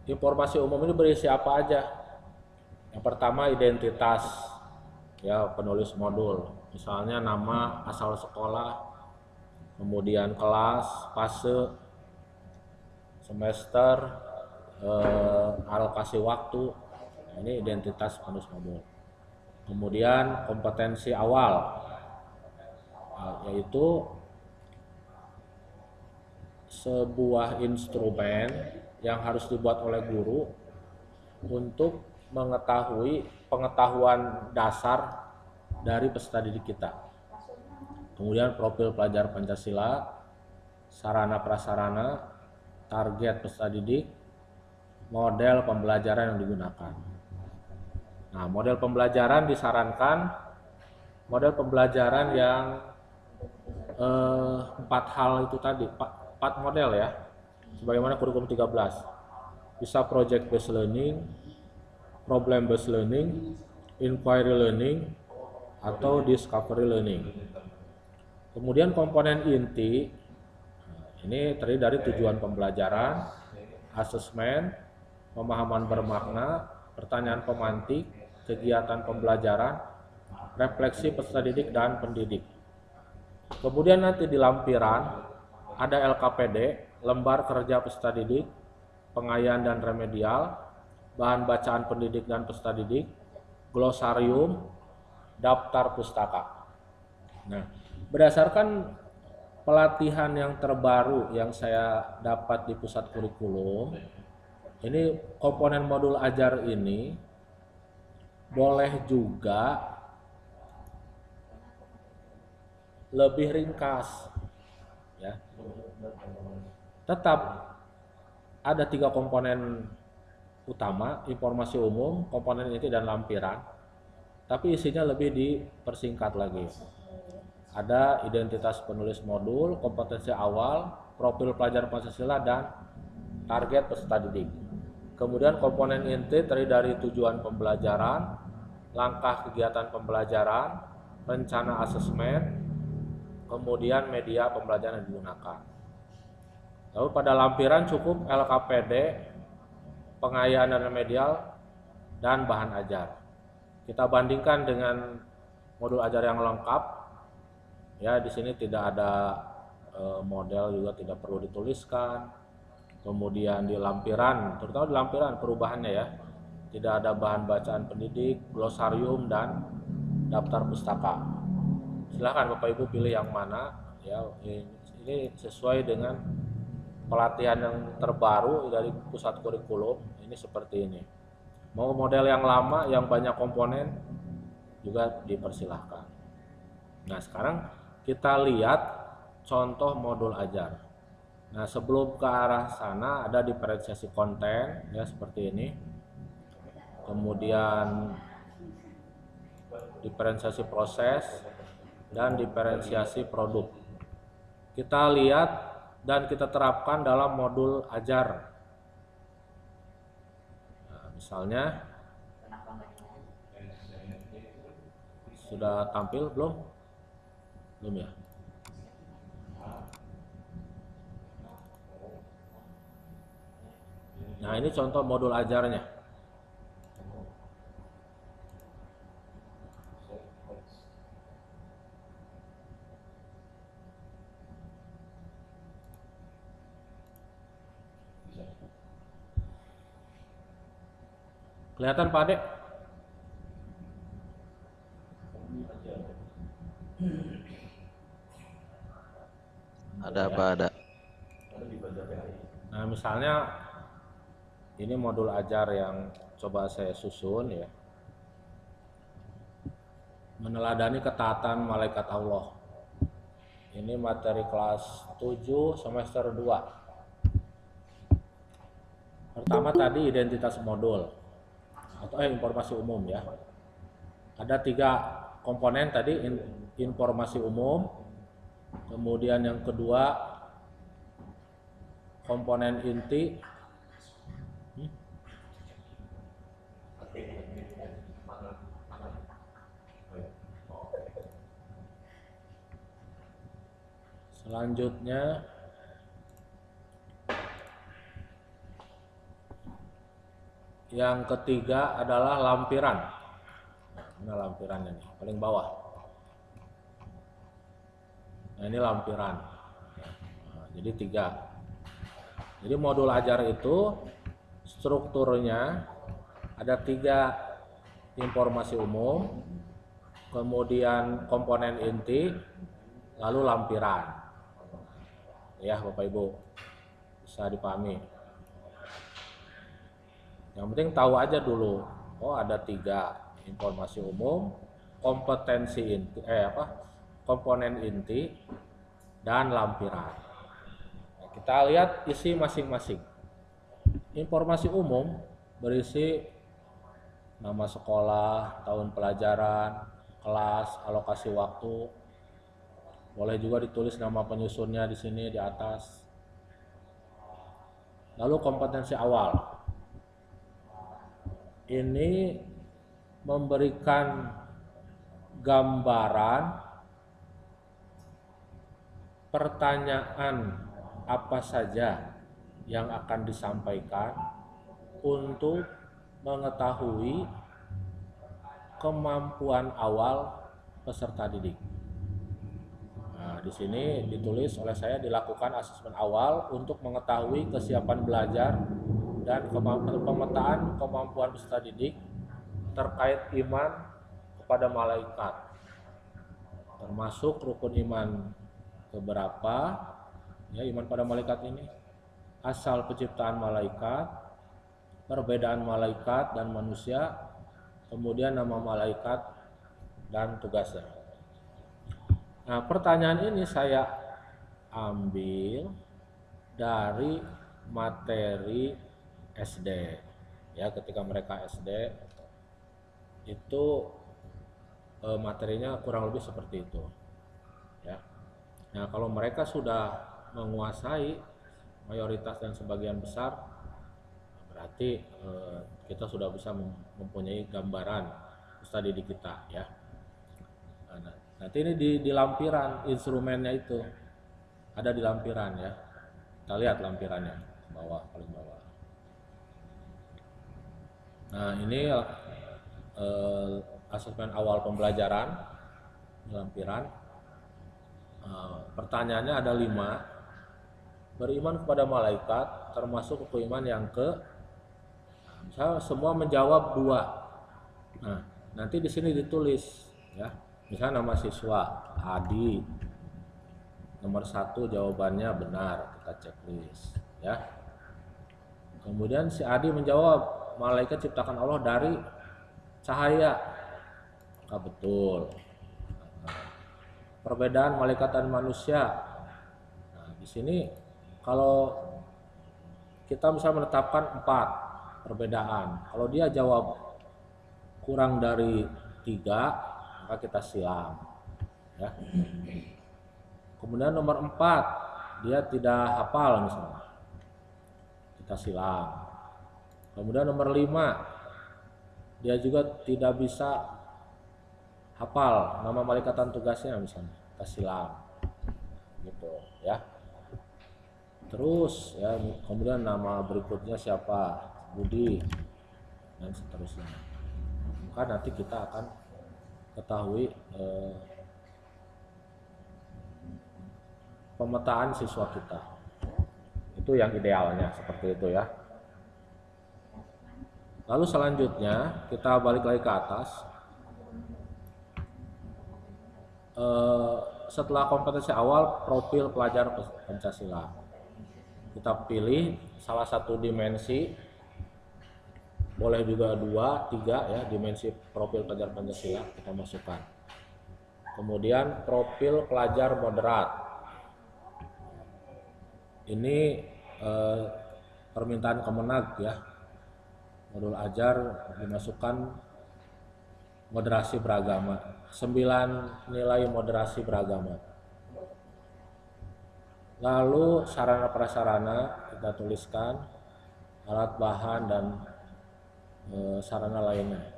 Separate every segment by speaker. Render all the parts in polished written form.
Speaker 1: informasi umum ini berisi apa aja? Yang pertama identitas ya penulis modul, misalnya nama, asal sekolah, kemudian kelas, fase, semester, alokasi waktu. Ini identitas penulis modul. Kemudian kompetensi awal, yaitu sebuah instrumen yang harus dibuat oleh guru untuk mengetahui pengetahuan dasar dari peserta didik kita. Kemudian profil pelajar Pancasila, sarana prasarana, target peserta didik, model pembelajaran yang digunakan. Nah, model pembelajaran disarankan model pembelajaran yang 4 hal itu tadi, 4 model ya, sebagaimana kurikulum 13. Bisa project based learning, problem based learning, inquiry learning, atau discovery learning. Kemudian komponen inti ini terdiri dari tujuan pembelajaran, asesmen, pemahaman bermakna, pertanyaan pemantik, kegiatan pembelajaran, refleksi peserta didik dan pendidik. Kemudian nanti di lampiran ada LKPD, lembar kerja peserta didik, pengayaan dan remedial, bahan bacaan pendidik dan peserta didik, glosarium, daftar pustaka. Nah, berdasarkan pelatihan yang terbaru yang saya dapat di pusat kurikulum, ini komponen modul ajar ini boleh juga lebih ringkas ya. Tetap ada 3 komponen utama, informasi umum, komponen inti dan lampiran, tapi isinya lebih dipersingkat lagi. Ada identitas penulis modul, kompetensi awal, profil pelajar Pancasila, dan target peserta didik. Kemudian komponen inti terdiri dari tujuan pembelajaran, langkah kegiatan pembelajaran, rencana asesmen, kemudian media pembelajaran yang digunakan. Lalu pada lampiran cukup LKPD, pengayaan dan remedial, dan bahan ajar. Kita bandingkan dengan modul ajar yang lengkap. Ya, di sini tidak ada model, juga tidak perlu dituliskan. Kemudian di lampiran, terutama di lampiran perubahannya ya, tidak ada bahan bacaan pendidik, glosarium, dan daftar pustaka. Silahkan Bapak Ibu pilih yang mana ya, ini sesuai dengan pelatihan yang terbaru dari pusat kurikulum. Ini seperti ini. Mau model yang lama yang banyak komponen juga dipersilahkan. Nah, sekarang kita lihat contoh modul ajar. Nah, sebelum ke arah sana ada diferensiasi konten ya seperti ini. Kemudian diferensiasi proses dan diferensiasi produk. Kita lihat dan kita terapkan dalam modul ajar. Nah, misalnya sudah tampil belum? Belum ya? Nah, ini contoh modul ajarnya. Kelihatan Pak Adek?
Speaker 2: Ada apa ada?
Speaker 1: Nah, misalnya ini modul ajar yang coba saya susun ya. Meneladani ketaatan malaikat Allah. Ini materi kelas 7 semester 2. Pertama tadi identitas modul atau informasi umum ya. Ada 3 komponen tadi, informasi umum. Kemudian yang kedua komponen inti. Selanjutnya Yang ketiga adalah lampiran. Mana lampirannya nih? Paling bawah. Nah, ini lampiran. Nah, jadi 3. Jadi modul ajar itu strukturnya ada 3: informasi umum, kemudian komponen inti, lalu lampiran. Ya Bapak Ibu, bisa dipahami. Yang penting tahu aja dulu, oh ada 3: informasi umum, kompetensi inti, komponen inti, dan lampiran. Nah, kita lihat isi masing-masing. Informasi umum berisi nama sekolah, tahun pelajaran, kelas, alokasi waktu. Boleh juga ditulis nama penyusunnya di sini di atas. Lalu kompetensi awal. Ini memberikan gambaran pertanyaan apa saja yang akan disampaikan untuk mengetahui kemampuan awal peserta didik. Nah, di sini ditulis oleh saya dilakukan asesmen awal untuk mengetahui kesiapan belajar dan pemetaan kemampuan peserta didik terkait iman kepada malaikat, termasuk rukun iman keberapa, ya, iman pada malaikat ini, asal penciptaan malaikat, perbedaan malaikat dan manusia, kemudian nama malaikat dan tugasnya. Nah, pertanyaan ini saya ambil dari materi SD. Ya, ketika mereka SD itu materinya kurang lebih seperti itu. Ya. Nah, kalau mereka sudah menguasai mayoritas dan sebagian besar, berarti kita sudah bisa mempunyai gambaran peserta didik kita, ya. Nah, nanti ini di lampiran instrumennya itu ada di lampiran, ya. Kita lihat lampirannya bawah, paling bawah. Nah, ini asesmen awal pembelajaran lampiran. Pertanyaannya ada 5. Beriman kepada malaikat termasuk rukun iman yang misalnya semua menjawab 2. Nah, nanti di sini ditulis, ya. Misalnya nama siswa Adi, nomor 1 jawabannya benar, kita checklist, ya. Kemudian si Adi menjawab malaikat ciptakan Allah dari cahaya, maka betul. Perbedaan malaikat dan manusia. Nah, di sini kalau kita bisa menetapkan 4 perbedaan, kalau dia jawab kurang dari 3, maka kita silang, ya. Kemudian nomor 4 dia tidak hafal misalnya, kita silang. Kemudian nomor 5 dia juga tidak bisa hafal nama malaikat dan tugasnya misalnya, kita silang, gitu, ya. Terus, ya, kemudian nama berikutnya siapa, Budi, dan seterusnya. Maka nanti kita akan ketahui pemetaan siswa kita. Itu yang idealnya seperti itu, ya. Lalu selanjutnya kita balik lagi ke atas. Setelah kompetensi awal, profil pelajar Pancasila, kita pilih salah satu dimensi, boleh juga 2, 3, ya, dimensi profil pelajar Pancasila kita masukkan. Kemudian profil pelajar moderat, ini permintaan Kemenag, ya. Modul ajar dimasukkan moderasi beragama, 9 nilai moderasi beragama. Lalu sarana prasarana kita tuliskan alat bahan dan sarana lainnya.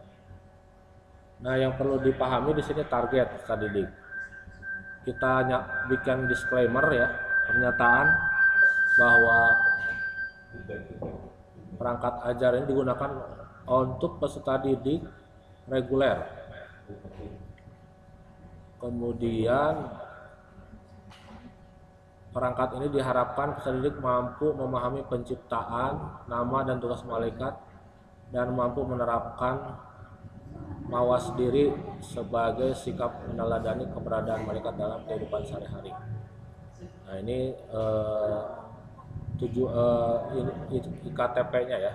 Speaker 1: Nah, yang perlu dipahami di sini target peserta didik. Kita bikin disclaimer, ya, pernyataan bahwa perangkat ajar ini digunakan untuk peserta didik reguler. Kemudian perangkat ini diharapkan peserta didik mampu memahami penciptaan, nama dan tugas malaikat, dan mampu menerapkan mawas diri sebagai sikap meneladani keberadaan malaikat dalam kehidupan sehari-hari. Nah ini IKTP-nya ya,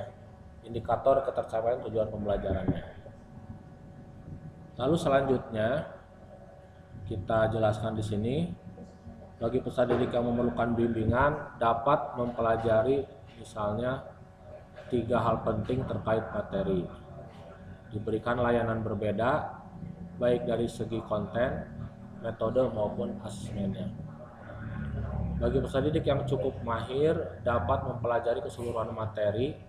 Speaker 1: indikator ketercapaian tujuan pembelajarannya. Lalu selanjutnya kita jelaskan di sini, bagi peserta didik yang memerlukan bimbingan dapat mempelajari misalnya 3 hal penting terkait materi. Diberikan layanan berbeda baik dari segi konten, metode maupun asesmennya. Bagi peserta didik yang cukup mahir dapat mempelajari keseluruhan materi,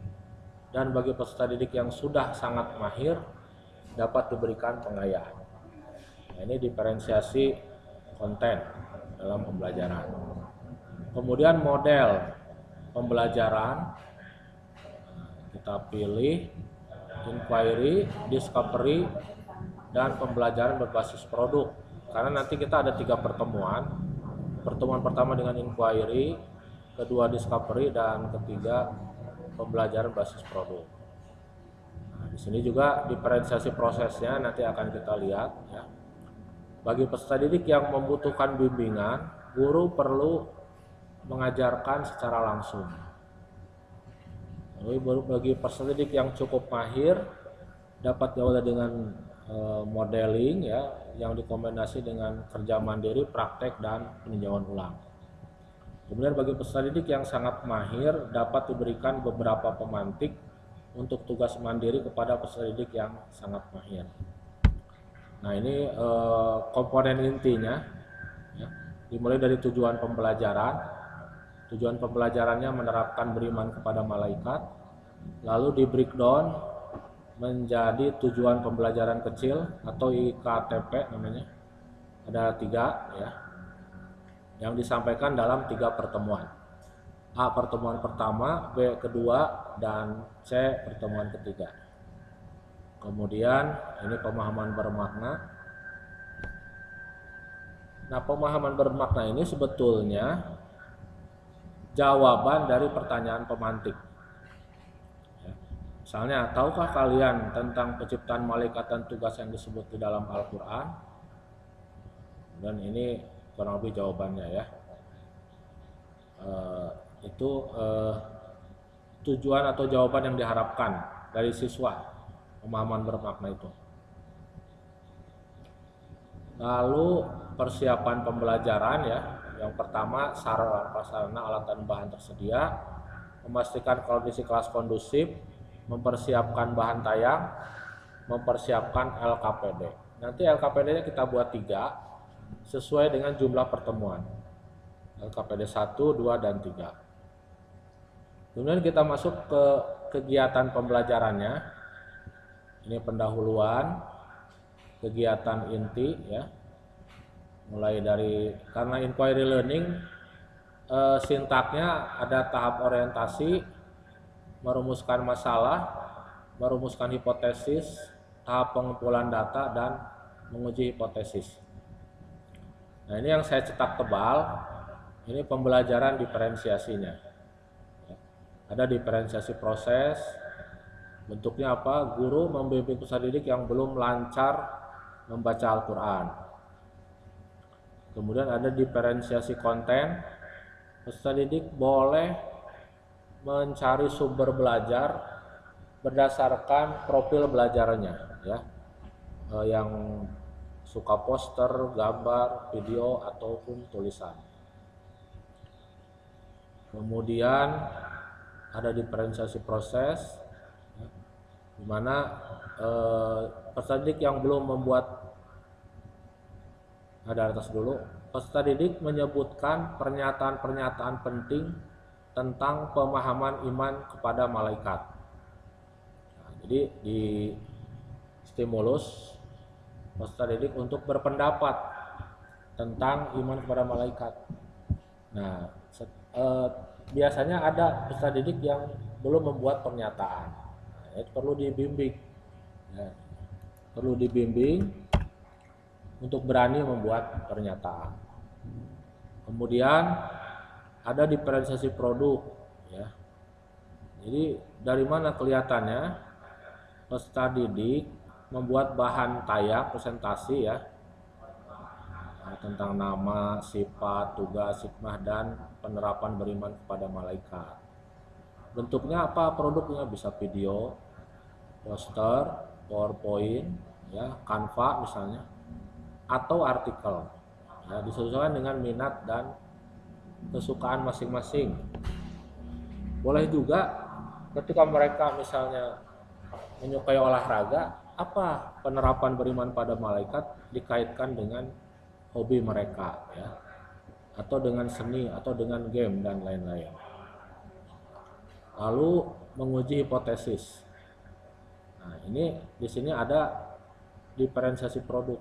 Speaker 1: dan bagi peserta didik yang sudah sangat mahir dapat diberikan pengayaan. Nah, ini diferensiasi konten dalam pembelajaran. Kemudian model pembelajaran kita pilih inquiry, discovery, dan pembelajaran berbasis produk. Karena nanti kita ada 3 pertemuan. Pertemuan pertama dengan inquiry, kedua discovery, dan ketiga pembelajaran berbasis produk. Nah, di sini juga diferensiasi prosesnya nanti akan kita lihat ya. Bagi peserta didik yang membutuhkan bimbingan, guru perlu mengajarkan secara langsung. Bagi peserta didik yang cukup mahir dapat diawali dengan modeling ya, yang dikombinasi dengan kerja mandiri, praktek, dan peninjauan ulang. Kemudian bagi peserta didik yang sangat mahir dapat diberikan beberapa pemantik untuk tugas mandiri kepada peserta didik yang sangat mahir. Nah ini komponen intinya ya, dimulai dari tujuan pembelajaran. Tujuan pembelajarannya menerapkan beriman kepada malaikat, lalu di breakdown menjadi tujuan pembelajaran kecil atau IKTP namanya. Ada 3 ya, yang disampaikan dalam 3 pertemuan. A pertemuan pertama, B kedua, dan C pertemuan ketiga. Kemudian ini pemahaman bermakna. Nah, pemahaman bermakna ini sebetulnya jawaban dari pertanyaan pemantik. Ya. Misalnya, tahukah kalian tentang penciptaan malaikat dan tugas yang disebut di dalam Al-Quran? Dan ini kurang lebih jawabannya ya. Itu tujuan atau jawaban yang diharapkan dari siswa. Pemahaman bermakna itu. Lalu persiapan pembelajaran ya. Yang pertama, sarana prasarana alat dan bahan tersedia, memastikan kondisi kelas kondusif, mempersiapkan bahan tayang, mempersiapkan LKPD. Nanti LKPD-nya kita buat 3 sesuai dengan jumlah pertemuan. LKPD 1, 2, dan 3. Kemudian kita masuk ke kegiatan pembelajarannya. Ini pendahuluan, kegiatan inti ya. Mulai dari, karena inquiry learning sintaknya ada tahap orientasi, merumuskan masalah, merumuskan hipotesis, tahap pengumpulan data, dan menguji hipotesis. Nah ini yang saya cetak tebal, ini pembelajaran diferensiasinya. Ada diferensiasi proses. Bentuknya apa? Guru membimbing peserta didik yang belum lancar membaca Al-Quran. Kemudian ada diferensiasi konten. Peserta didik boleh mencari sumber belajar berdasarkan profil belajarnya, ya, yang suka poster, gambar, video, ataupun tulisan. Kemudian ada diferensiasi proses, di mana peserta didik yang belum membuat, ada atas dulu, peserta didik menyebutkan pernyataan-pernyataan penting tentang pemahaman iman kepada malaikat. Nah, jadi di stimulus peserta didik untuk berpendapat tentang iman kepada malaikat. Nah, biasanya ada peserta didik yang belum membuat pernyataan. itu perlu dibimbing. Ya, perlu dibimbing untuk berani membuat pernyataan. Kemudian ada diferensiasi produk, ya. Jadi dari mana kelihatannya peserta didik membuat bahan tayak presentasi, ya, tentang nama, sifat, tugas, hikmah, dan penerapan beriman kepada malaikat. Bentuknya apa? Produknya bisa video, poster, PowerPoint, ya, Canva misalnya, atau artikel. Ya, disesuaikan dengan minat dan kesukaan masing-masing. Boleh juga ketika mereka misalnya menyukai olahraga, apa penerapan beriman pada malaikat dikaitkan dengan hobi mereka, ya, atau dengan seni atau dengan game dan lain-lain. Lalu menguji hipotesis. Nah, ini di sini ada diferensiasi produk.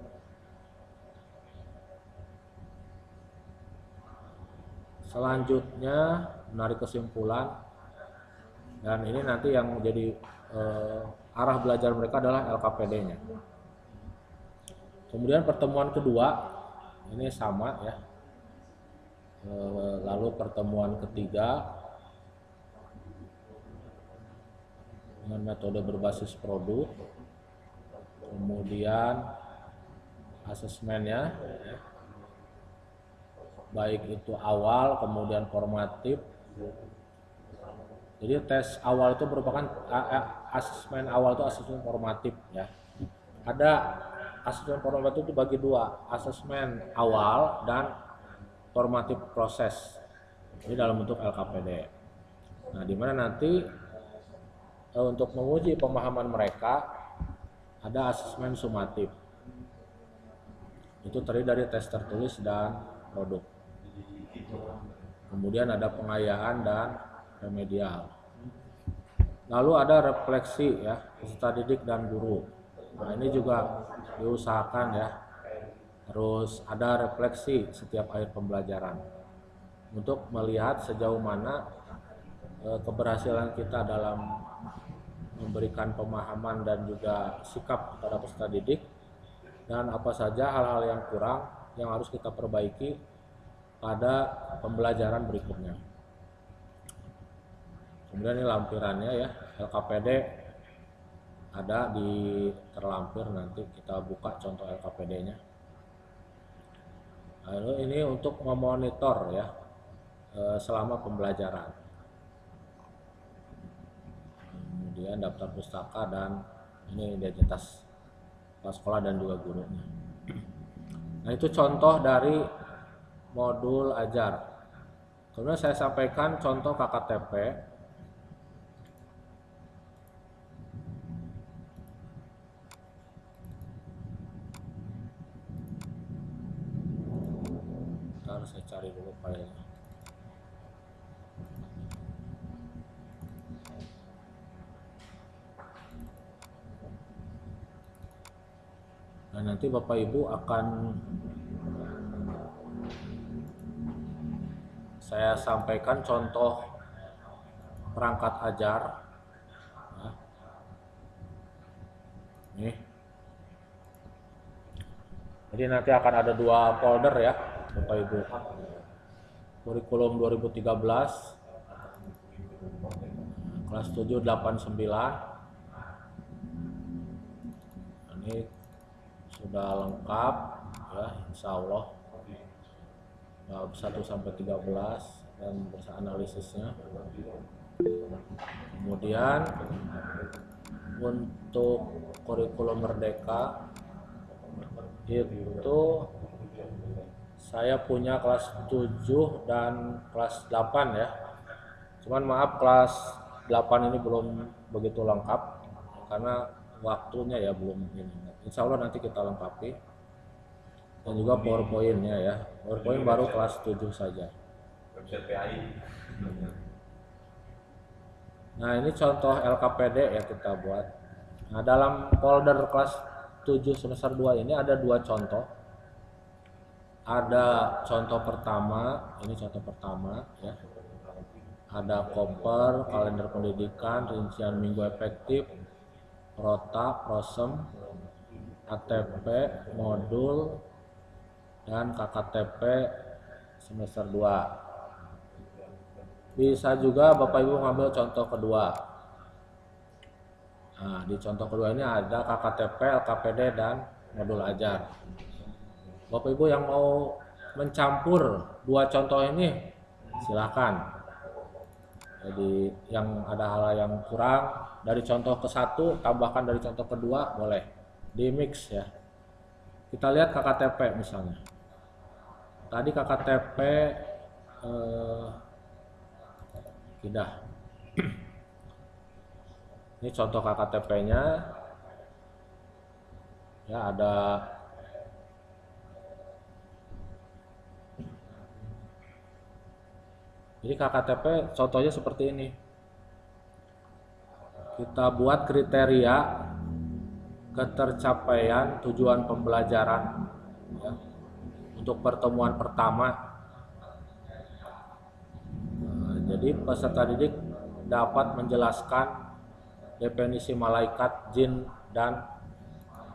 Speaker 1: Selanjutnya menarik kesimpulan, dan ini nanti yang menjadi arah belajar mereka adalah LKPD-nya. Kemudian pertemuan kedua ini sama, ya. Lalu pertemuan ketiga dengan metode berbasis produk, kemudian asesmennya, ya, baik itu awal kemudian formatif. Jadi tes awal itu merupakan asesmen awal itu asesmen formatif, ya. Ada asesmen formatif itu bagi dua, asesmen awal dan formatif proses. Ini dalam bentuk LKPD. Nah, di mana nanti untuk menguji pemahaman mereka ada asesmen sumatif. Itu terdiri dari tes tertulis dan produk. Kemudian ada pengayaan dan remedial. Lalu ada refleksi, ya, peserta didik dan guru. Nah, ini juga diusahakan, ya. Terus ada refleksi setiap akhir pembelajaran untuk melihat sejauh mana keberhasilan kita dalam memberikan pemahaman dan juga sikap kepada peserta didik, dan apa saja hal-hal yang kurang yang harus kita perbaiki pada pembelajaran berikutnya. Kemudian ini lampirannya, ya, LKPD ada di terlampir, nanti kita buka contoh LKPD-nya. Lalu ini untuk memonitor, ya, selama pembelajaran. Kemudian daftar pustaka dan ini identitas kepala sekolah dan juga gurunya. Nah, itu contoh dari modul ajar. Kemudian saya sampaikan contoh KKTP. Ntar saya cari dulu filenya. Nah, nanti Bapak Ibu akan saya sampaikan contoh perangkat ajar. Nah, nih. Jadi nanti akan ada dua folder, ya, Bapak Ibu. Kurikulum 2013 kelas 7 8 9. Ini sudah lengkap, ya, insya Allah, bab 1 sampai 13 dan bersama analisisnya. Kemudian untuk kurikulum merdeka itu saya punya kelas 7 dan kelas 8, ya. Cuman maaf, kelas 8 ini belum begitu lengkap karena waktunya, ya, belum ini. Insya Allah nanti kita lengkapi. Dan juga PowerPoint-nya, ya. PowerPoint baru kelas 7 saja. Nah, ini contoh LKPD, ya, kita buat. Nah, dalam folder kelas 7 semester 2 ini ada dua contoh. Ada contoh pertama, ini contoh pertama, ya. Ada koper, kalender pendidikan, rincian minggu efektif, Prota, Prosem, ATP, modul, dan KKTP semester 2. Bisa juga Bapak Ibu ngambil contoh kedua. Nah, di contoh kedua ini ada KKTP, LKPD, dan modul ajar. Bapak Ibu yang mau mencampur dua contoh ini silakan. Jadi yang ada hal yang kurang dari contoh ke satu tambahkan dari contoh kedua boleh di mix ya. Kita lihat KKTP misalnya. Tadi KKTP tidak. Ini contoh KKTP-nya. Ya ada Jadi KKTP contohnya seperti ini. Kita buat kriteria ketercapaian tujuan pembelajaran ya, untuk pertemuan pertama. Jadi peserta didik dapat menjelaskan definisi malaikat, jin, dan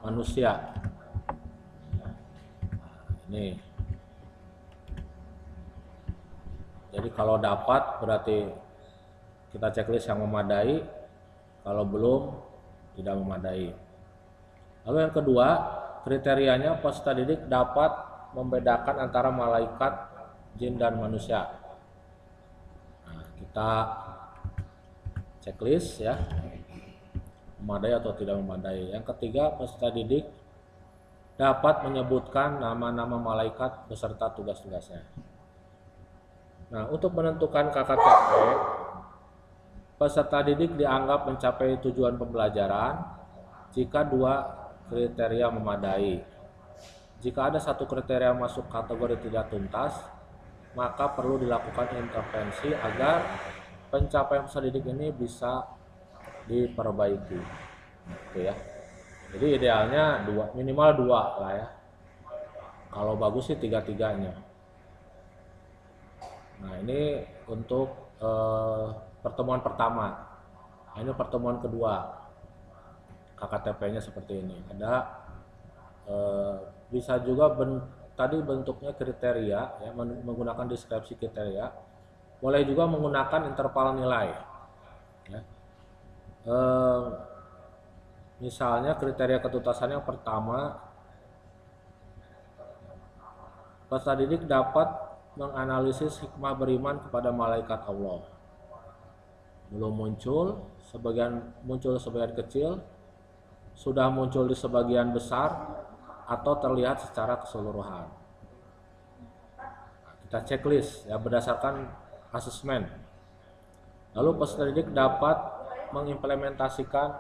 Speaker 1: manusia. Ini. Jadi kalau dapat berarti kita checklist yang memadai, kalau belum tidak memadai. Lalu yang kedua, kriterianya peserta didik dapat membedakan antara malaikat, jin, dan manusia. Nah, kita checklist ya, memadai atau tidak memadai. Yang ketiga, peserta didik dapat menyebutkan nama-nama malaikat beserta tugas-tugasnya. Nah, untuk menentukan KKTP, peserta didik dianggap mencapai tujuan pembelajaran jika dua kriteria memadai. Jika ada satu kriteria masuk kategori tidak tuntas, maka perlu dilakukan intervensi agar pencapaian peserta didik ini bisa diperbaiki. Gitu ya. Jadi idealnya minimal 2 lah ya. Kalau bagus sih 3-3-nya. Nah, ini untuk pertemuan pertama. Nah, ini pertemuan kedua. KKTP-nya seperti ini. Ada bisa juga tadi bentuknya kriteria ya, menggunakan deskripsi kriteria. Boleh juga menggunakan interval nilai. Ya. Misalnya kriteria ketuntasan yang pertama, peserta didik dapat menganalisis hikmah beriman kepada malaikat Allah. Belum muncul sebagian kecil, sudah muncul di sebagian besar, atau terlihat secara keseluruhan. Kita checklist ya berdasarkan asesmen. Lalu peserta didik dapat mengimplementasikan.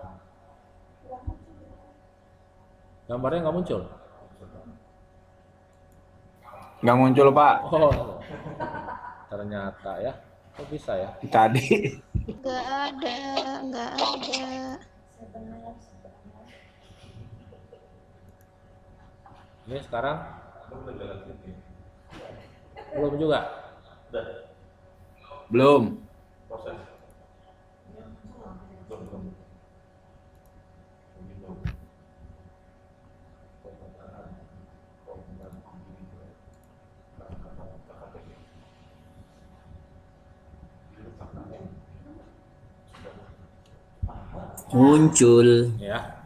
Speaker 1: Gambarnya nggak muncul?
Speaker 3: Nggak muncul, Pak.
Speaker 1: Oh, ternyata ya. Kok bisa ya?
Speaker 3: Tadi.
Speaker 4: Nggak ada.
Speaker 1: Ini sekarang belum juga.
Speaker 3: Belum.
Speaker 2: Muncul.
Speaker 1: Ya,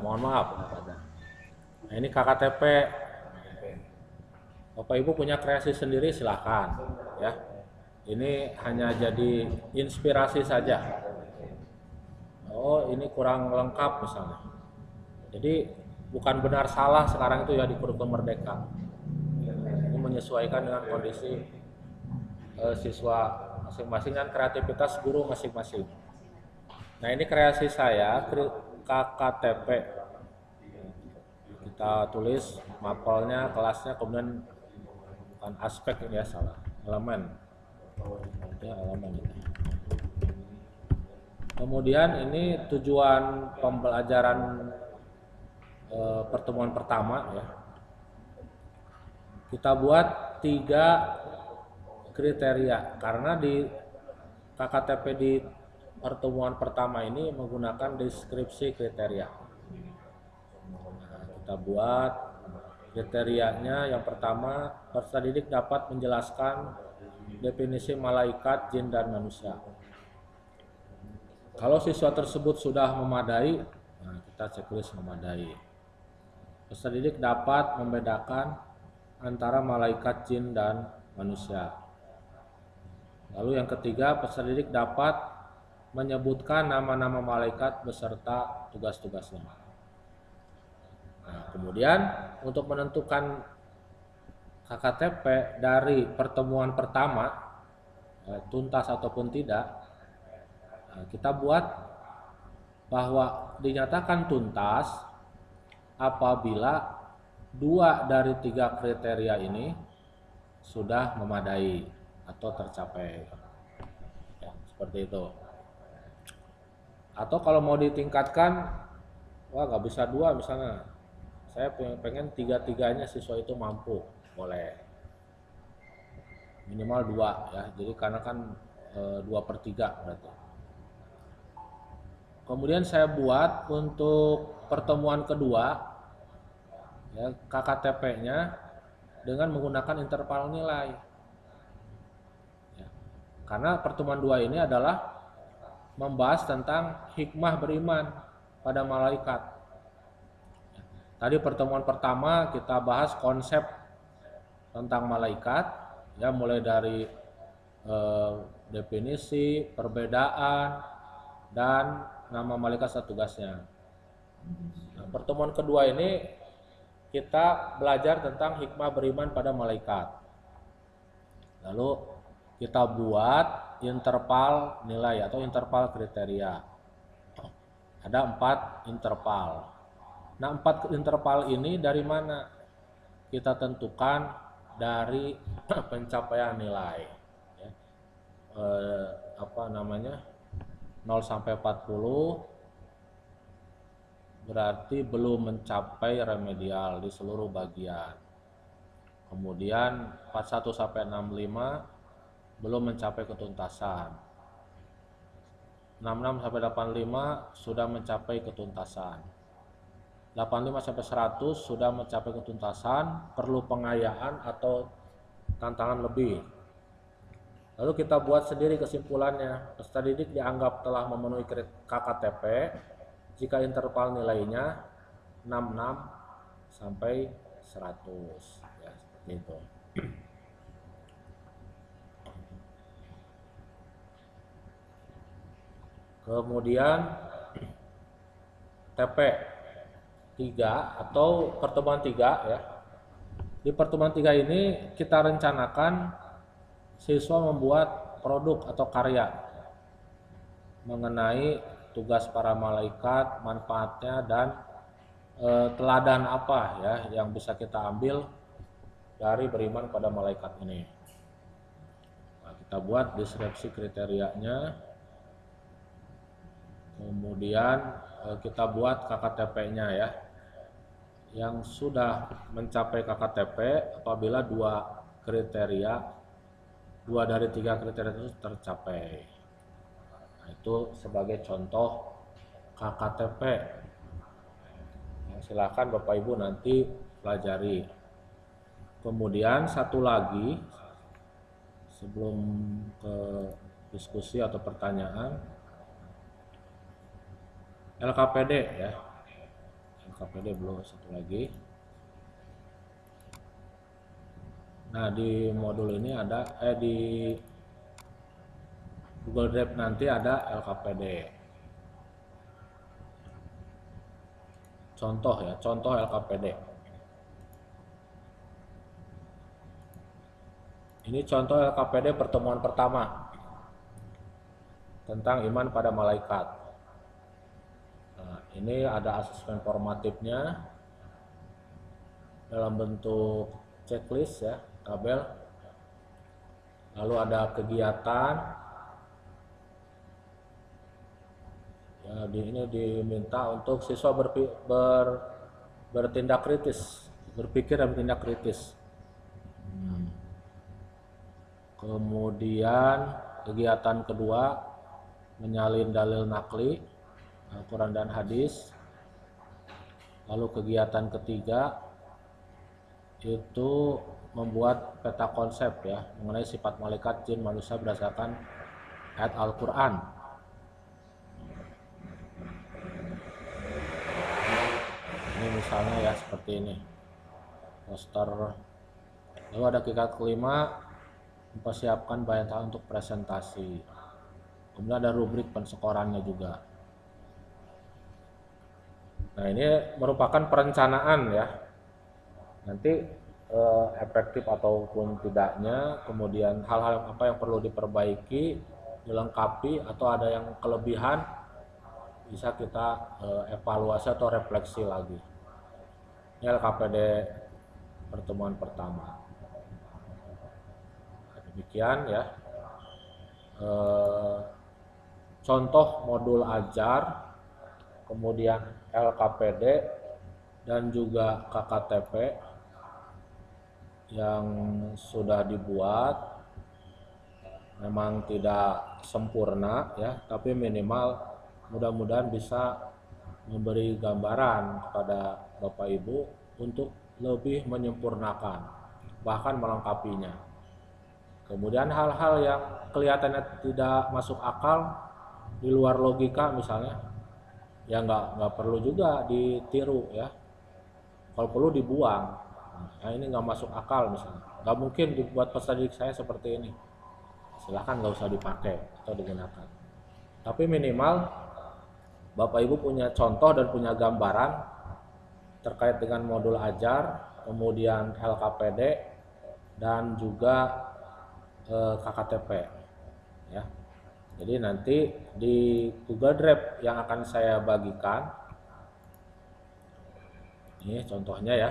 Speaker 1: mohon maaf. Nah, ini KKTP. Bapak Ibu punya kreasi sendiri silahkan ya. Ini hanya jadi inspirasi saja. Oh, ini kurang lengkap misalnya. Jadi bukan benar salah sekarang itu ya di kurikulum Merdeka. Ini menyesuaikan dengan kondisi siswa masing-masing dan kreativitas guru masing-masing. Nah, ini kreasi saya KKTP. Kita tulis mapelnya, kelasnya, kemudian bukan aspek ini ya, salah, elemen. Ya, elemen ini. Kemudian ini tujuan pembelajaran pertemuan pertama ya. Kita buat 3 kriteria karena di KKTP di pertemuan pertama ini menggunakan deskripsi kriteria. Nah, kita buat kriterianya. Yang pertama, peserta didik dapat menjelaskan definisi malaikat, jin, dan manusia. Kalau siswa tersebut sudah memadai, nah kita checklist memadai. Peserta didik dapat membedakan antara malaikat, jin, dan manusia. Lalu yang ketiga, peserta didik dapat menyebutkan nama-nama malaikat beserta tugas-tugasnya. Nah, kemudian untuk menentukan KKTP dari pertemuan pertama, tuntas ataupun tidak, kita buat bahwa dinyatakan tuntas apabila 2 dari 3 kriteria ini sudah memadai atau tercapai, ya, seperti itu. Atau kalau mau ditingkatkan, wah nggak bisa 2 misalnya, saya pengen 3-3-nya siswa itu mampu, boleh minimal 2 ya, jadi karena kan 2/3 berarti. Kemudian saya buat untuk pertemuan kedua, ya, KKTP-nya dengan menggunakan interval nilai, ya. Karena pertemuan 2 ini adalah membahas tentang hikmah beriman pada malaikat. Tadi pertemuan pertama kita bahas konsep tentang malaikat, ya, mulai dari definisi, perbedaan, dan nama malaikat serta tugasnya. Nah, pertemuan kedua ini kita belajar tentang hikmah beriman pada malaikat. Lalu kita buat interval nilai atau interval kriteria. Ada 4 interval. Nah, 4 interval ini dari mana? Kita tentukan dari pencapaian nilai, ya. 0 sampai 40 berarti belum mencapai remedial di seluruh bagian. Kemudian 41 sampai 65 belum mencapai ketuntasan. 66 sampai 85 sudah mencapai ketuntasan. 85 sampai 100 sudah mencapai ketuntasan, perlu pengayaan atau tantangan lebih. Lalu kita buat sendiri kesimpulannya. Peserta didik dianggap telah memenuhi KKTP jika interval nilainya 66 sampai 100, ya, seperti itu. Kemudian TP 3 atau pertemuan 3, ya. Di pertemuan 3 ini kita rencanakan siswa membuat produk atau karya mengenai tugas para malaikat, manfaatnya, dan teladan apa ya yang bisa kita ambil dari beriman pada malaikat ini. Nah, kita buat deskripsi kriterianya, kemudian kita buat KKTP-nya ya, yang sudah mencapai KKTP apabila 2 dari 3 kriteria itu tercapai. Nah, itu sebagai contoh KKTP. Silakan Bapak Ibu nanti pelajari. Kemudian satu lagi sebelum ke diskusi atau pertanyaan, LKPD ya. LKPD belum, satu lagi. Nah, di modul ini ada di Google Drive nanti ada LKPD. Contoh ya, contoh LKPD. Ini contoh LKPD pertemuan pertama tentang iman pada malaikat. Nah, ini ada asesmen formatifnya dalam bentuk checklist ya, tabel. Lalu ada kegiatan. Ya, ini diminta untuk siswa bertindak kritis, berpikir dan bertindak kritis. Kemudian kegiatan kedua menyalin dalil nakli Al-Quran dan hadis. Lalu kegiatan ketiga itu membuat peta konsep ya mengenai sifat malaikat, jin, manusia berdasarkan ayat Al-Quran. Ini misalnya ya seperti ini poster. Lalu ada kegiatan kelima, mempersiapkan bahan untuk presentasi. Kemudian ada rubrik penskorannya juga. Nah, ini merupakan perencanaan ya. Nanti efektif ataupun tidaknya, kemudian hal-hal apa yang perlu diperbaiki, dilengkapi, atau ada yang kelebihan, bisa kita evaluasi atau refleksi lagi. Ini LKPD pertemuan pertama. Demikian ya. Contoh modul ajar, kemudian LKPD dan juga KKTP yang sudah dibuat. Memang tidak sempurna ya, tapi minimal mudah-mudahan bisa memberi gambaran kepada Bapak Ibu untuk lebih menyempurnakan, bahkan melengkapinya. Kemudian hal-hal yang kelihatannya tidak masuk akal, di luar logika misalnya, ya nggak perlu juga ditiru ya. Kalau perlu dibuang. Nah, ini nggak masuk akal misalnya. Nggak mungkin dibuat peserta didik saya seperti ini. Silahkan nggak usah dipakai atau digunakan. Tapi minimal Bapak Ibu punya contoh dan punya gambaran terkait dengan modul ajar, kemudian LKPD dan juga KKTP ya. Jadi nanti di Google Drive yang akan saya bagikan, ini contohnya ya.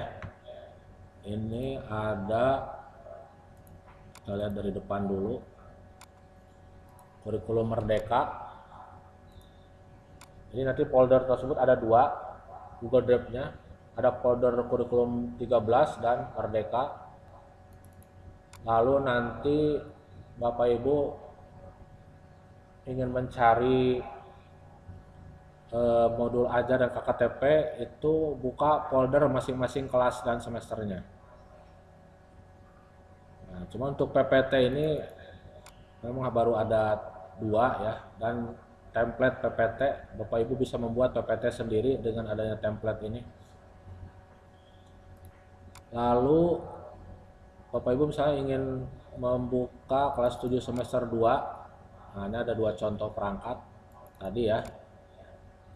Speaker 1: Ini ada, kita lihat dari depan dulu, kurikulum Merdeka. Jadi nanti folder tersebut ada dua Google Drive-nya, ada folder kurikulum 13 dan Merdeka. Lalu nanti Bapak Ibu ingin mencari modul ajar dan KKTP, itu buka folder masing-masing kelas dan semesternya. Nah, cuma untuk PPT ini memang baru ada dua ya, dan template PPT Bapak Ibu bisa membuat PPT sendiri dengan adanya template ini. Lalu Bapak Ibu misalnya ingin membuka kelas 7 semester 2. Nah, ini ada dua contoh perangkat tadi ya.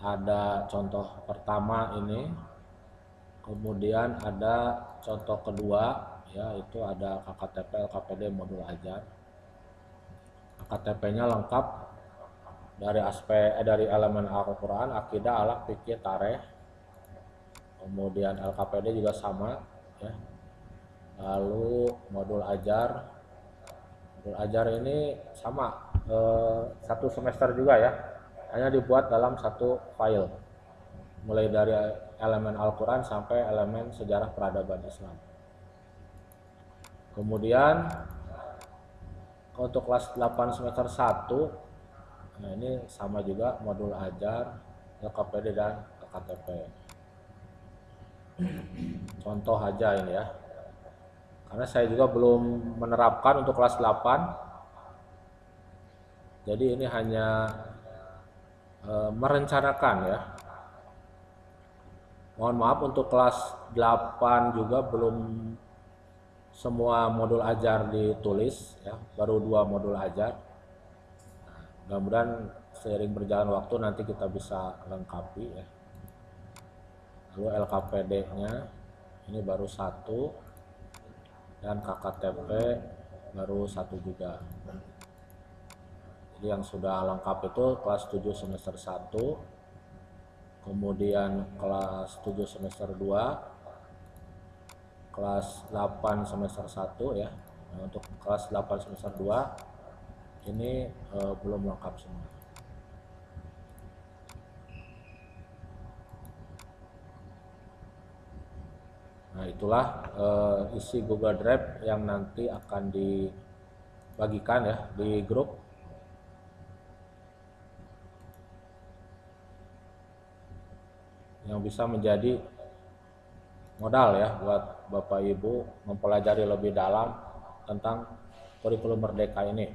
Speaker 1: Ada contoh pertama ini, kemudian ada contoh kedua ya, itu ada KKTP LKPD modul ajar. KKTP-nya lengkap dari dari elemen Al-Quran, akidah, akhlak, fikih, tarikh. Kemudian LKPD juga sama ya. Lalu modul ajar ini sama, satu semester juga ya, hanya dibuat dalam satu file, mulai dari elemen Al-Quran sampai elemen sejarah peradaban Islam. Kemudian untuk kelas 8 semester 1, nah ini sama juga modul ajar, LKPD dan KKTP. Contoh aja ini ya, karena saya juga belum menerapkan untuk kelas 8, jadi ini hanya merencanakan ya. Mohon maaf untuk kelas 8 juga belum semua modul ajar ditulis ya, baru 2 modul ajar. Nah, mudah-mudahan seiring berjalan waktu nanti kita bisa lengkapi ya. Lalu LKPD-nya ini baru 1 dan KKTP baru 1 juga. Jadi yang sudah lengkap itu kelas 7 semester 1, kemudian kelas 7 semester 2, kelas 8 semester 1 ya. Nah, untuk kelas 8 semester 2 ini belum lengkap semua. Nah, itulah isi Google Drive yang nanti akan dibagikan ya di grup. yang bisa menjadi modal ya buat Bapak Ibu mempelajari lebih dalam tentang kurikulum Merdeka ini.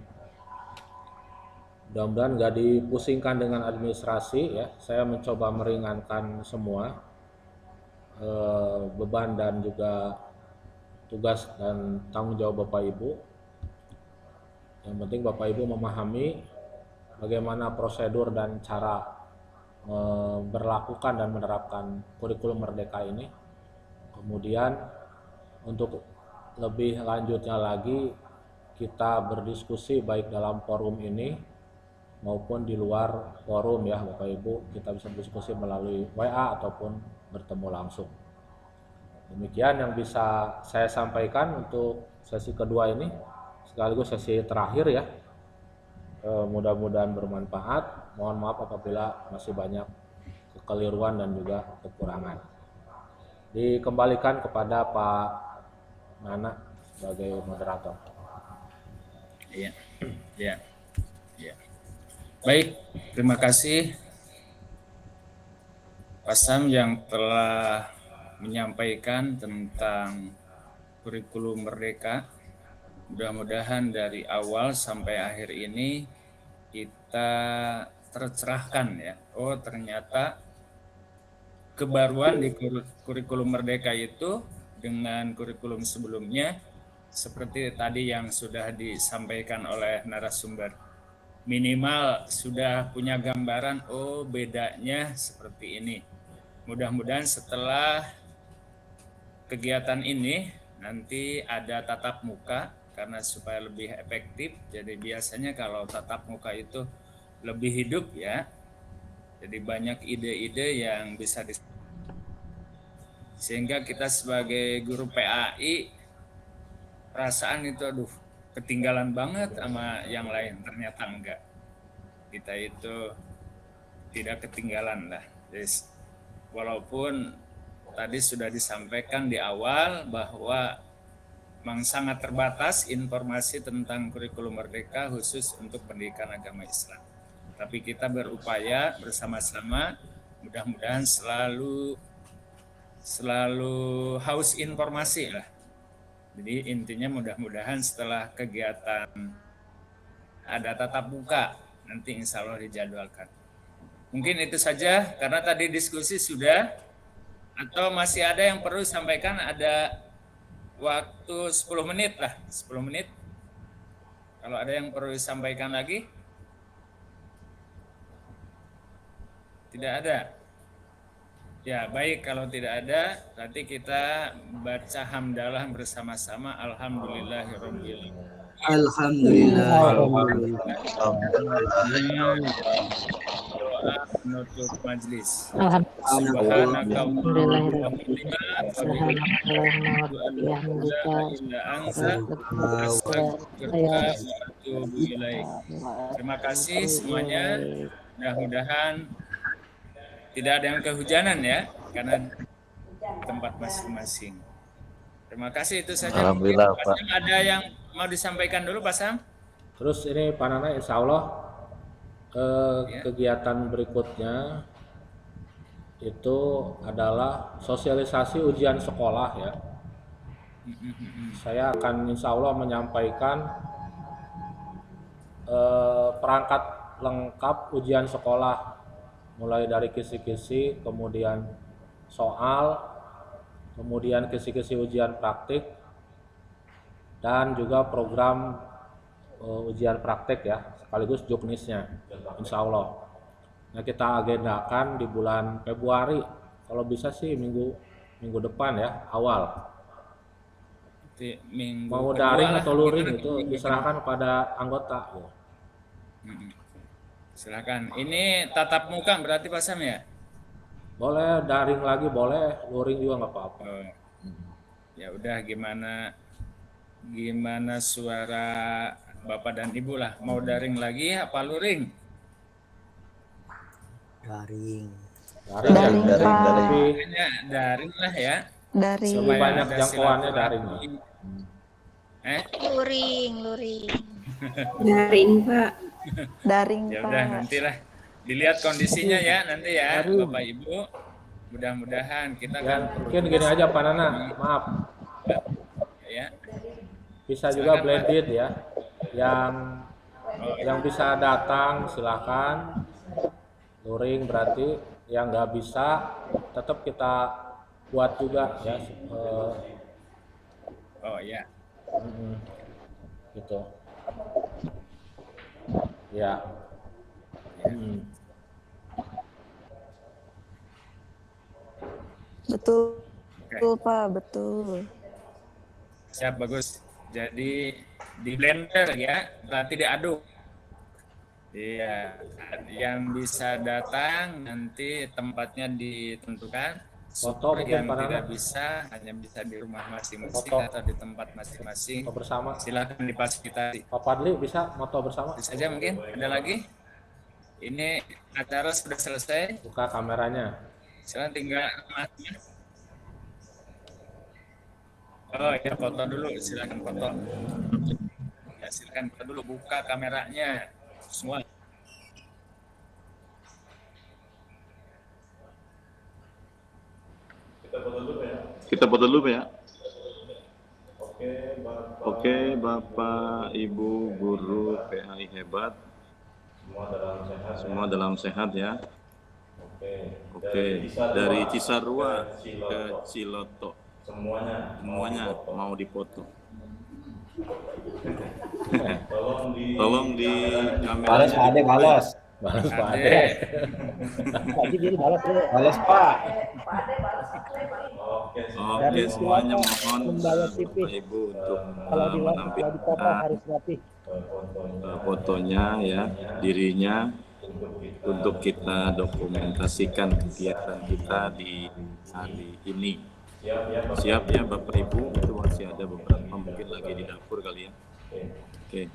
Speaker 1: Mudah-mudahan nggak dipusingkan dengan administrasi ya. Saya mencoba meringankan semua beban dan juga tugas dan tanggung jawab Bapak Ibu. Yang penting Bapak Ibu memahami bagaimana prosedur dan cara berlakukan dan menerapkan kurikulum Merdeka ini. Kemudian untuk lebih lanjutnya lagi kita berdiskusi baik dalam forum ini maupun di luar forum ya Bapak Ibu, kita bisa berdiskusi melalui WA ataupun bertemu langsung. Demikian yang bisa saya sampaikan untuk sesi kedua ini, sekaligus sesi terakhir ya. Mudah-mudahan bermanfaat. Mohon maaf apabila masih banyak kekeliruan dan juga kekurangan. Dikembalikan kepada Pak Nana sebagai moderator.
Speaker 5: Iya, iya, iya. Baik, terima kasih Pak Sam yang telah menyampaikan tentang kurikulum Merdeka. Mudah-mudahan dari awal sampai akhir ini kita tercerahkan ya. Oh, ternyata kebaruan di kurikulum Merdeka itu dengan kurikulum sebelumnya seperti tadi yang sudah disampaikan oleh narasumber. Minimal sudah punya gambaran, oh bedanya seperti ini. Mudah-mudahan setelah kegiatan ini nanti ada tatap muka karena supaya lebih efektif. Jadi biasanya kalau tatap muka itu lebih hidup ya. Jadi banyak ide-ide yang bisa sehingga kita sebagai guru PAI perasaan itu aduh ketinggalan banget sama yang lain, ternyata enggak. Kita itu tidak ketinggalan lah. Jadi, walaupun tadi sudah disampaikan di awal bahwa memang sangat terbatas informasi tentang kurikulum Merdeka khusus untuk pendidikan agama Islam. Tapi kita berupaya bersama-sama, mudah-mudahan selalu haus informasi lah. Jadi intinya mudah-mudahan setelah kegiatan ada tatap muka, nanti insya Allah dijadwalkan. Mungkin itu saja, karena tadi diskusi sudah, atau masih ada yang perlu disampaikan, ada waktu 10 menit lah, 10 menit. Kalau ada yang perlu disampaikan lagi? Tidak ada. Ya baik, kalau tidak ada, nanti kita baca hamdalah bersama-sama. Alhamdulillahirobbil
Speaker 2: Alhamdulillah.
Speaker 5: Doa penutup majelis. Terima kasih semuanya. Mudah-mudahan tidak ada yang kehujanan ya, karena tempat masing-masing. Terima kasih, itu saja.
Speaker 3: Alhamdulillah,
Speaker 5: Pak Sam, ada yang mau disampaikan dulu Pak Sam?
Speaker 1: Terus ini Pak Nana, insya Allah kegiatan berikutnya itu adalah sosialisasi ujian sekolah ya. Saya akan insya Allah menyampaikan perangkat lengkap ujian sekolah, mulai dari kisi-kisi, kemudian soal, kemudian kisi-kisi ujian praktik, dan juga program ujian praktik ya, sekaligus juknisnya, insya Allah. Nah, kita agendakan di bulan Februari, kalau bisa sih minggu depan ya, awal. Mau daring atau luring itu diserahkan pada anggota. Ya.
Speaker 5: Silakan. Ini tatap muka berarti Pak Sam ya?
Speaker 1: Boleh daring lagi, boleh luring juga nggak apa-apa.
Speaker 5: Ya udah, gimana suara Bapak dan Ibu lah, mau daring lagi apa luring?
Speaker 2: Daring.
Speaker 1: Daring
Speaker 5: Daring lah ya.
Speaker 4: Daring.
Speaker 1: Supaya banyak jangkauannya daring.
Speaker 4: Luring.
Speaker 6: Daring, Pak.
Speaker 5: Ya udah, nantilah dilihat kondisinya ya nanti ya Bapak Ibu. mudah-mudahan kita
Speaker 1: Ya,
Speaker 5: kan
Speaker 1: mungkin gini aja Pak Nana, maaf.
Speaker 5: ya.
Speaker 1: Bisa juga
Speaker 5: Silakan, Pak.
Speaker 1: blended ya. Yang bisa datang silakan. Luring berarti yang nggak bisa tetap kita buat juga ya.
Speaker 5: Oh ya.
Speaker 1: Gitu. Ya.
Speaker 4: Betul.
Speaker 5: Oke.
Speaker 4: Betul, Pak, betul.
Speaker 5: Siap, bagus. Jadi di blender ya, nanti diaduk. Iya, yang bisa datang nanti tempatnya ditentukan.
Speaker 1: Foto mungkin
Speaker 5: Yang
Speaker 1: Pak
Speaker 5: tidak
Speaker 1: Nana.
Speaker 5: bisa hanya bisa di rumah masing-masing
Speaker 1: Foto.
Speaker 5: atau di tempat masing-masing.
Speaker 1: Foto bersama.
Speaker 5: Silakan difasilitasi.
Speaker 1: Pak Padli bisa foto bersama?
Speaker 5: Bisa saja mungkin. Ada lagi? Ini acara sudah selesai.
Speaker 1: Buka kameranya.
Speaker 5: Silakan tinggal amatnya. Oh ya, foto dulu. Silakan foto. Ya, silakan foto dulu. Buka kameranya semua.
Speaker 7: Kita foto dulu ya. Oke, Bapak, Ibu, guru PAI hebat. Semua dalam sehat ya. Oke, dari Cisarua ke Ciloto. Semuanya mau dipoto. Tolong di kamera.
Speaker 3: Balas Pak Ade, balas.
Speaker 1: Balas Pak
Speaker 5: Ade.
Speaker 1: Ade.
Speaker 3: Balas Pak.
Speaker 7: Oke, semuanya mohon Bapak Ibu untuk menampilkan fotonya ya, dirinya untuk kita dokumentasikan kegiatan kita di hari ini. Siap ya Bapak Ibu, itu masih ada beberapa mungkin lagi di dapur kali ya. Oke.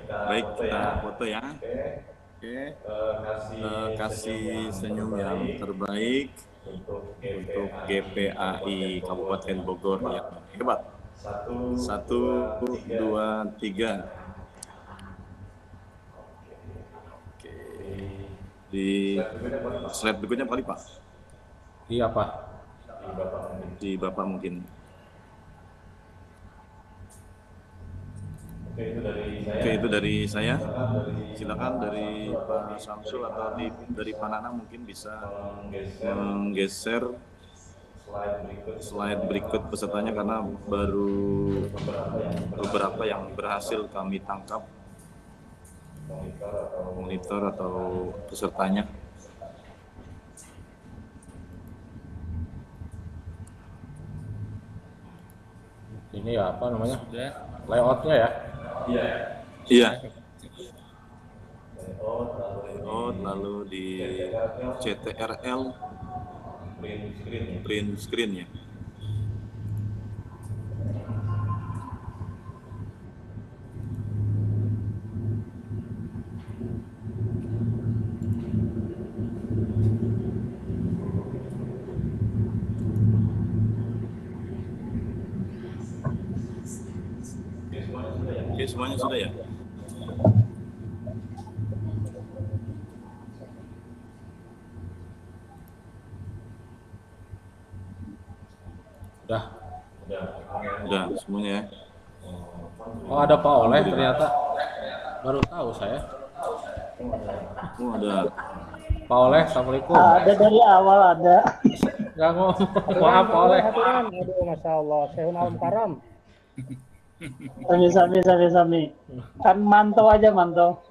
Speaker 7: Baik, kita foto ya. Oke. Kasih senyum yang terbaik untuk GPAI Kabupaten Bogor yang hebat. 1, 2, 3. Oke. Di slide berikutnya kali Pak.
Speaker 1: Iya Pak.
Speaker 7: Di Bapak mungkin. Oke, itu dari saya. Silakan dari Pak Samsul atau dari Pak Nana mungkin bisa menggeser slide berikut pesertanya karena baru beberapa yang berhasil kami tangkap monitor atau pesertanya.
Speaker 1: Ini ya apa namanya?
Speaker 5: Sudah.
Speaker 1: Layoutnya ya.
Speaker 7: Iya. Lalu di CTRL print screen ya. Oke, semuanya sudah ya? Udah semuanya ya.
Speaker 1: Oh ada Pak Oleh ternyata. Baru tahu saya.
Speaker 7: Oh ada.
Speaker 1: Pak Oleh, Assalamualaikum.
Speaker 8: Ada dari awal ada.
Speaker 1: Nggak ngomong. Maaf Pak Oleh.
Speaker 8: Hadiran. Aduh, Masya Allah. Sehun alam karam. Sami. Kan mantau aja, mantau.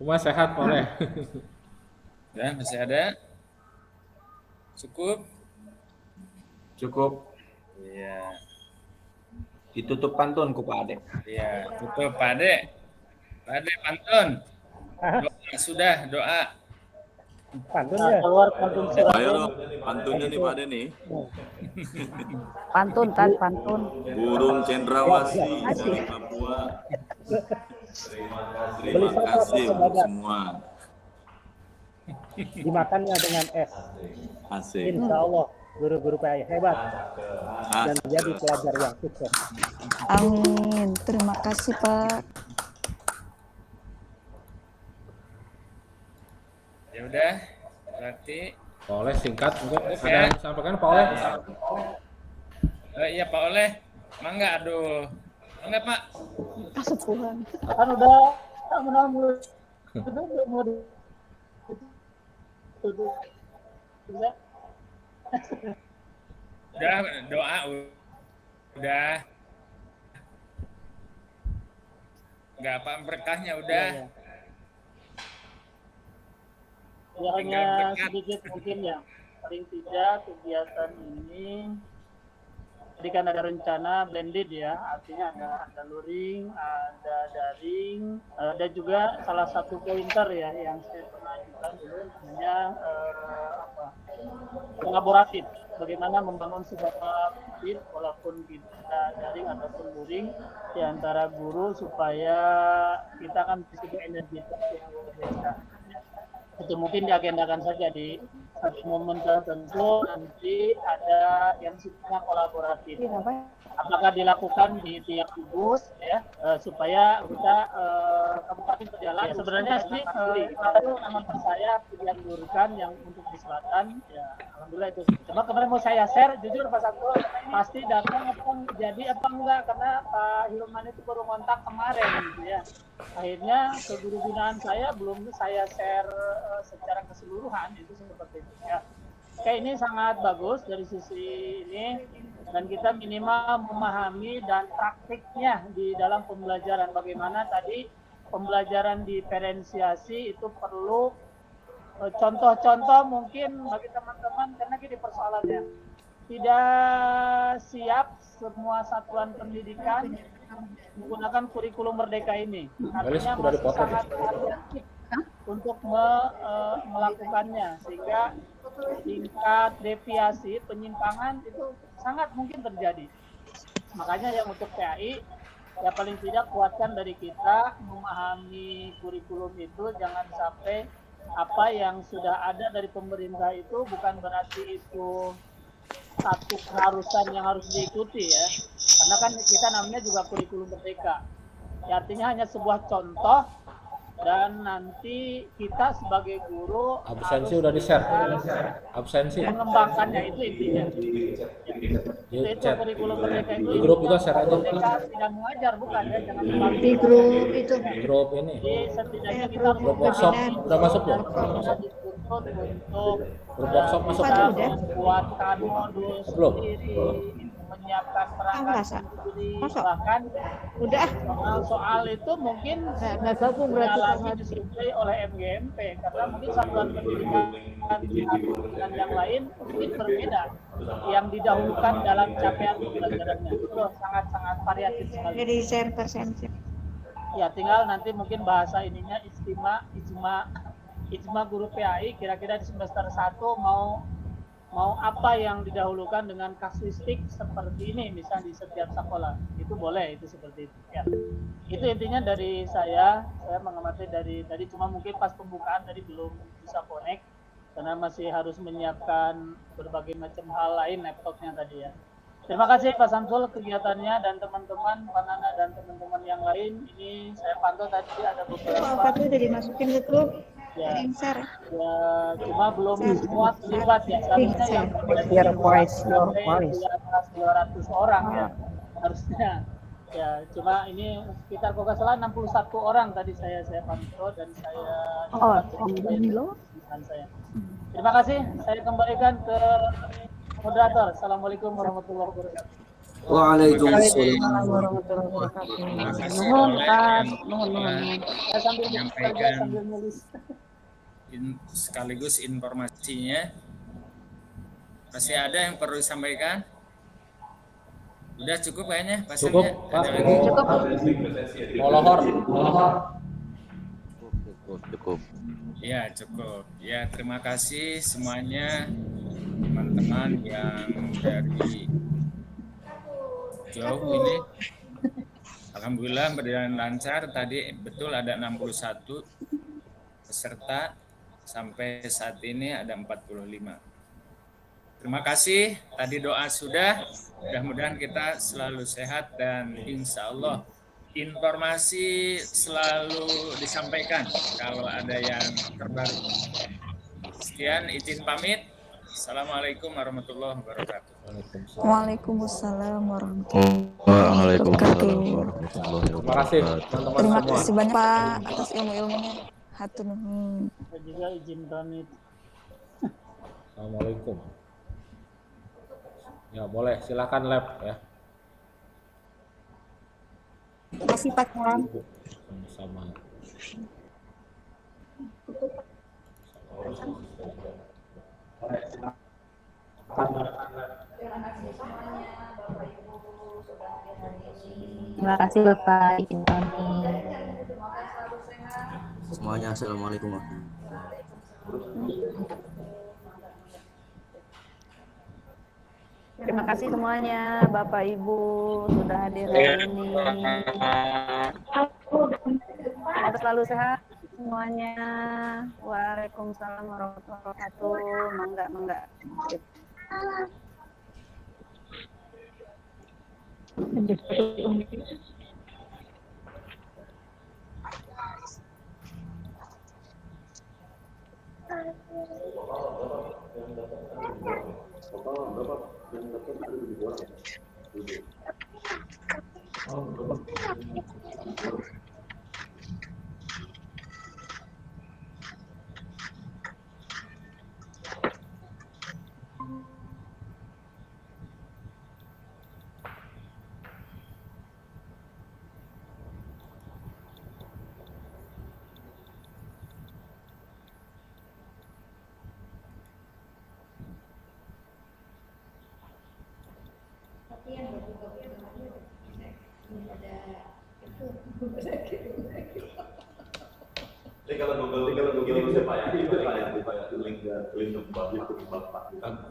Speaker 1: Cuma sehat Pak Oleh.
Speaker 5: Ya, masih ada? Cukup? Iya.
Speaker 3: Ditutup pantun ku Pak Ade.
Speaker 5: Iya, tutup Pak Ade. Pak Ade, pantun. Doa, sudah, doa.
Speaker 8: Pantun ya. Keluar pantun surat.
Speaker 7: Ayo dong, pantunnya nih Pak Ade nih.
Speaker 4: Pantun.
Speaker 7: Burung cendrawasih dari Papua. Terima kasih untuk semua.
Speaker 8: Dimakannya dengan es.
Speaker 7: Asik.
Speaker 8: Insya Allah guru-guru PAI hebat dan jadi pelajar yang sukses.
Speaker 4: Amin. Terima kasih, Pak.
Speaker 5: Ya ada. Berarti
Speaker 1: Pak Oleh singkat mungkin
Speaker 5: Oke.
Speaker 1: ada yang disampaikan Pak Oleh.
Speaker 5: iya Pak Oleh, mangga aduh. Mangga Pak.
Speaker 4: Kesepuhan.
Speaker 8: Kan udah menanggung.
Speaker 5: Udah doa udah. Enggak apa berkahnya udah.
Speaker 8: Ya hanya sedikit mungkin ya, paling tidak kegiatan ini tadi kan ada rencana blended ya, artinya ada luring, ada daring, ada juga salah satu pointer ya yang saya pernah ajukan dulu namanya kolaboratif, bagaimana membangun sebuah kolaboratif walaupun kita daring ataupun luring di antara guru supaya kita kan disebut energitas yang luar biasa. Itu mungkin diagendakan saja di satu momen tertentu, nanti ada yang sifatnya kolaboratif. Apakah dilakukan di tiap gugus ya supaya kita kabupaten berjalan. Ya, sebenarnya sih itu nama saya pilihan Durkan yang untuk di selatan ya alhamdulillah itu. Cuma kemarin mau saya share jujur Pak Satul pasti datang apa jadi apa enggak karena Pak Hilman itu baru kontak kemarin gitu ya. Akhirnya ke guru binaan saya belum saya share secara keseluruhan itu seperti itu ya. Kayak ini sangat bagus dari sisi ini dan kita minimal memahami dan praktiknya di dalam pembelajaran bagaimana tadi pembelajaran diferensiasi itu perlu contoh-contoh mungkin bagi teman-teman karena gini persoalannya tidak siap semua satuan pendidikan menggunakan kurikulum merdeka ini artinya masih sangat variatif untuk melakukannya sehingga tingkat deviasi penyimpangan itu sangat mungkin terjadi. Makanya yang untuk PAI ya paling tidak kuatkan dari kita memahami kurikulum itu jangan sampai apa yang sudah ada dari pemerintah itu bukan berarti itu satu keharusan yang harus diikuti ya. Karena kan kita namanya juga kurikulum merdeka. Ya, artinya hanya sebuah contoh dan nanti kita sebagai guru
Speaker 1: Absensi udah di-share. Absensi.
Speaker 8: mengembangkannya itu intinya.
Speaker 1: Di
Speaker 8: Itu
Speaker 1: chat.
Speaker 8: kurikulum merdeka itu.
Speaker 1: Di grup juga share aja.
Speaker 8: Merdeka tidak mengajar bukan ya, jangan terlalu
Speaker 4: Di grup itu.
Speaker 1: Di grup ini.
Speaker 8: Jadi setidaknya kita harus
Speaker 1: Grup workshop udah masuk belum?
Speaker 8: kita dituntut untuk
Speaker 1: Grup workshop masuk
Speaker 8: kita
Speaker 1: belum?
Speaker 8: membuatkan modul
Speaker 1: Belum.
Speaker 8: sendiri, menyiapkan perangkat
Speaker 4: Masa?
Speaker 8: sendiri,
Speaker 4: Masa?
Speaker 8: bahkan
Speaker 4: Udah.
Speaker 8: soal itu mungkin
Speaker 4: Nggak satu berarti
Speaker 8: lagi disuplai oleh MGMP karena mungkin satuan pendidikan dan yang lain mungkin berbeda yang didahulukan dalam capaian pembelajarannya itu sangat-sangat variatif sekali.
Speaker 4: jadi share persensi.
Speaker 8: Ya tinggal nanti mungkin bahasa ininya ijma guru PAI kira-kira di semester 1 mau apa yang didahulukan dengan kasuistik seperti ini misalnya di setiap sekolah itu boleh itu seperti itu ya. Itu intinya dari saya mengamati dari tadi cuma mungkin pas pembukaan tadi belum bisa connect karena masih harus menyiapkan berbagai macam hal lain laptopnya tadi ya. Terima kasih Pak Samsul kegiatannya dan teman-teman Pak Nana dan teman-teman yang lain ini saya pantau tadi ada
Speaker 4: Apa
Speaker 8: beberapa
Speaker 4: tuh udah dimasukin ke grup?
Speaker 8: ya,
Speaker 4: Share.
Speaker 8: ya cuma belum semua terlibat ya seharusnya yang
Speaker 9: Your voice, your
Speaker 8: sampai
Speaker 9: voice.
Speaker 8: di atas 200 orang ya harusnya ya cuma ini sekitar kalau nggak salah 61 orang tadi saya pantau dan saya saya. Terima kasih saya kembalikan ke moderator. Assalamualaikum warahmatullahi wabarakatuh.
Speaker 2: Waalaikumsalam.
Speaker 9: warahmatullahi wabarakatuh.
Speaker 5: Terima kasih
Speaker 9: Nuhun,
Speaker 5: oleh
Speaker 9: Kak.
Speaker 5: yang
Speaker 9: Nuhun.
Speaker 8: Saya sambil
Speaker 5: menyampaikan
Speaker 8: kerja sambil nulis.
Speaker 5: sekaligus informasinya. Masih ada yang perlu disampaikan? Udah cukup kayaknya pasiennya.
Speaker 1: Cukup, Pak.
Speaker 5: Ada lagi?
Speaker 1: Mau lohor.
Speaker 2: Cukup.
Speaker 5: Ya cukup. Ya terima kasih semuanya teman-teman yang dari jauh ini. Alhamdulillah berjalan lancar. Tadi betul ada 61 peserta. Sampai saat ini ada 45. Terima kasih. Tadi doa sudah. Mudah-mudahan kita selalu sehat dan insya Allah informasi selalu disampaikan kalau ada yang terbaru. Sekian, izin pamit. Assalamualaikum warahmatullahi wabarakatuh.
Speaker 1: Waalaikumsalam.
Speaker 9: Waalaikumsalam warahmatullahi
Speaker 2: Waalaikumsalam warahmatullahi
Speaker 1: Terima kasih
Speaker 2: wabarakatuh.
Speaker 1: teman-teman
Speaker 9: Terima
Speaker 1: semua.
Speaker 9: kasih banyak Pak atas ilmu-ilmunya. Hatur nuhun.
Speaker 8: Saya juga izin pamit.
Speaker 1: Assalamualaikum. Ya boleh, silakan lab ya.
Speaker 9: Terima kasih Pak Cam.
Speaker 1: Sama-sama.
Speaker 9: Terima kasih Bapak, izin pamit.
Speaker 2: Semuanya assalamualaikum warahmatullahi
Speaker 9: Terima kasih semuanya Bapak Ibu sudah hadir hari ini. Semoga selalu sehat semuanya. Waalaikumsalam warahmatullahi wabarakatuh. Mangga.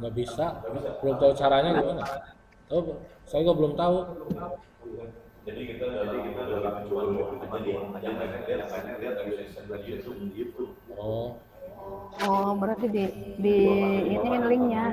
Speaker 1: Nggak bisa, belum tahu caranya gimana. Oh, saya juga belum tahu. Oh.
Speaker 9: Oh, berarti di ini linknya.